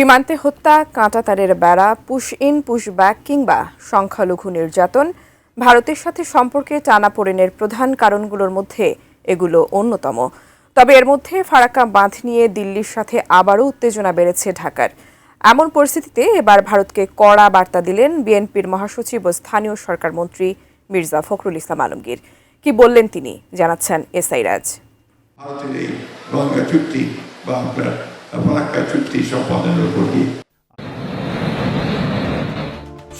সীমান্তে হত্যা, কাঁটাতারের বেড়া, পুশ ইন পুশ ব্যাক কিংবা সংখ্যালঘু নির্যাতন ভারতের সাথে সম্পর্কে টানাপোড়েনের প্রধান কারণগুলোর মধ্যে এগুলো অন্যতম। তবে এর মধ্যে ফারাক্কা বাঁধ নিয়ে দিল্লির সাথে আবারও উত্তেজনা বেড়েছে ঢাকার। এমন পরিস্থিতিতে এবার ভারতকে কড়া বার্তা দিলেন বিএনপির মহাসচিব ও স্থানীয় সরকার মন্ত্রী মির্জা ফখরুল ইসলাম আলমগীর। কি বললেন তিনি, জানাচ্ছেন এসআই রাজ। ভারতের এই গঙ্গা চুক্তি বা আপনার ফারাক্কা চুক্তি সম্পাদনের উপর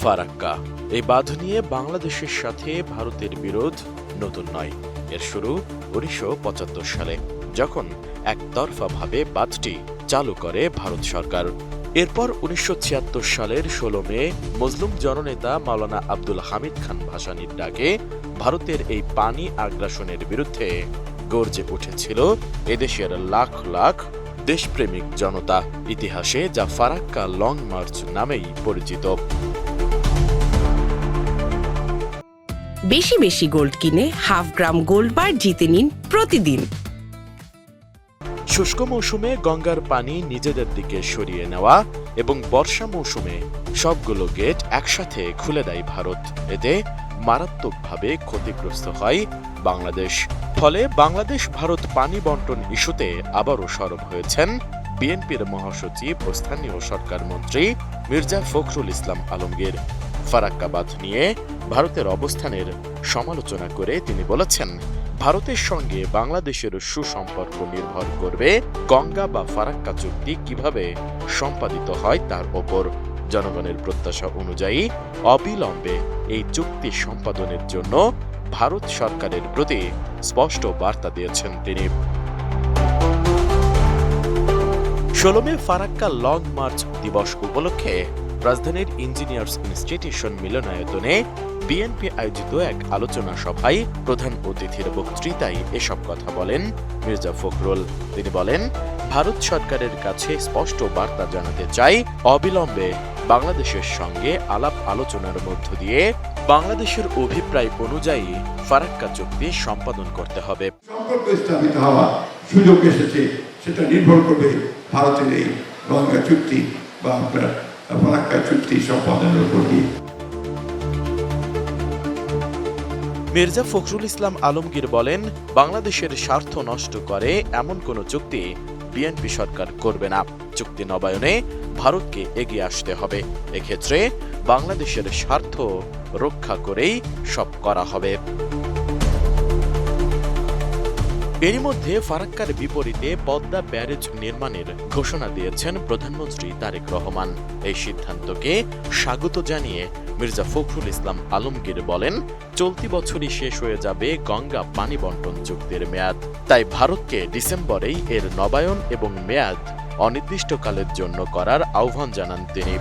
ফারাক্কা এই বাঁধ নিয়ে বাংলাদেশের সাথে ভারতের বিরোধ নতুন নয়। এর শুরু ১৯৭৫ সালে, যখন একতরফাভাবে বাঁধটি চালু করে ভারত সরকার। এরপর ১৯৭৬ সালের ১৬ মে মজলুম জননেতা মাওলানা আব্দুল হামিদ খান ভাসানীর ডাকে ভারতের এই পানি আগ্রাসনের বিরুদ্ধে গর্জে উঠেছিল এদেশের লাখ লাখ দেশপ্রেমিক জনতা। ইতিহাসে যা ফারাক্কা লং মার্চ নামেই পরিচিত। বেশি বেশি গোল্ড কিনে হাফ গ্রাম গোল্ড বার জিতে নিন প্রতিদিন। শুষ্ক মৌসুমে গঙ্গার পানি নিজেদের দিকে সরিয়ে নেওয়া এবং বর্ষা মৌসুমে সবগুলো গেট একসাথে খুলে দেয় ভারত। এতে মারাত্মকভাবে ক্ষতিগ্রস্ত হয় বাংলাদেশ। ফলে বাংলাদেশ ভারত পানি বন্টন ইস্যুতে আবারও সরব হয়েছেন বিএনপির মহাসচিব ও স্থানীয় সরকার মন্ত্রী মির্জা ফখরুল ইসলাম আলমগীর। ফারাক্কা বাঁধ নিয়ে ভারতের অবস্থানের সমালোচনা করে তিনি বলেছেন, ভারতের সঙ্গে বাংলাদেশের সুসম্পর্ক নির্ভর করবে গঙ্গা বা ফারাক্কা চুক্তি কিভাবে সম্পাদিত হয় তার ওপর। জনগণের প্রত্যাশা অনুযায়ী অবিলম্বে এই চুক্তি সম্পাদনের জন্য ভারত সরকারের প্রতি স্পষ্ট বার্তা দিয়েছেন তিনি। ১৬ মে ফারাক্কা লং মার্চ দিবস উপলক্ষে রাজধানীর ইঞ্জিনিয়ার্স ইনস্টিটিউশন মিলনায়তনে বিএনপি আয়োজিত এক আলোচনা সভায় প্রধান অতিথির বক্তৃতায় এসব কথা বলেন মির্জা ফখরুল। তিনি বলেন, ভারত সরকারের কাছে স্পষ্ট বার্তা জানাতে চাই, অবিলম্বে বাংলাদেশের সঙ্গে আলাপ আলোচনার মধ্য দিয়ে বাংলাদেশের অভিপ্রায় অনুযায়ী ফারাক্কা চুক্তি সম্পাদন করতে হবে। সম্পর্ক স্থাপিত হওয়া সুযোগ এসেছে, সেটা নির্ভর করবে ভারতের এই গঙ্গা চুক্তি বা আপনার ফারাক্কা চুক্তি সম্পাদনের উপর দিয়ে। মির্জা ফখরুল ইসলাম আলমগীর বলেন, বাংলাদেশের স্বার্থ নষ্ট করে এমন কোনো চুক্তি বিএনপি সরকার করবে না। চুক্তি নবায়নে ভারতকে এগিয়ে আসতে হবে। এক্ষেত্রে বাংলাদেশের স্বার্থ রক্ষা করেই সব করা হবে। এরই মধ্যে ফারাক্কার বিপরীতে পদ্মা ব্যারেজ নির্মাণের ঘোষণা দিয়েছেন প্রধানমন্ত্রী তারেক রহমান। এই সিদ্ধান্তকে স্বাগত জানিয়ে মির্জা ফখরুল ইসলাম আলমগীর বলেন, চলতি বছরই শেষ হয়ে যাবে গঙ্গা পানি বন্টন চুক্তির মেয়াদ। তাই ভারতকে ডিসেম্বরেই এর নবায়ন এবং মেয়াদ অনির্দিষ্টকালের জন্য করার আহ্বান জানান তিনি।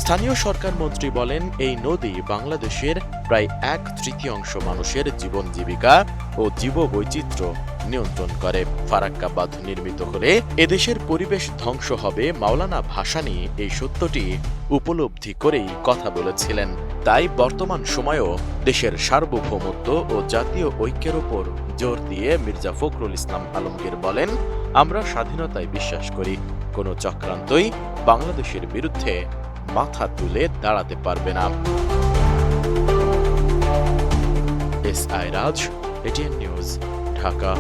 স্থানীয় সরকার মন্ত্রী বলেন, এই নদী বাংলাদেশের প্রায় 1/3 মানুষের জীবন জীবিকা ও জীববৈচিত্র্য নিয়ন্ত্রণ করে। ফারাক্কা বাঁধ নির্মিত হলে এদেশের পরিবেশ ধ্বংস হবে। মাওলানা ভাসানী এই সত্যটি উপলব্ধি করেই কথা বলেছিলেন। তাই বর্তমান সময়েও দেশের সার্বভৌমত্ব ও জাতীয় ঐক্যের ওপর জোর দিয়ে মির্জা ফখরুল ইসলাম আলমগীর বলেন, আমরা স্বাধীনতায় বিশ্বাস করি। কোনো চক্রান্তই বাংলাদেশের বিরুদ্ধে মাথা তুলে দাঁড়াতে পারবে না। এসআই রাজ, এটিএন নিউজ, ঢাকা।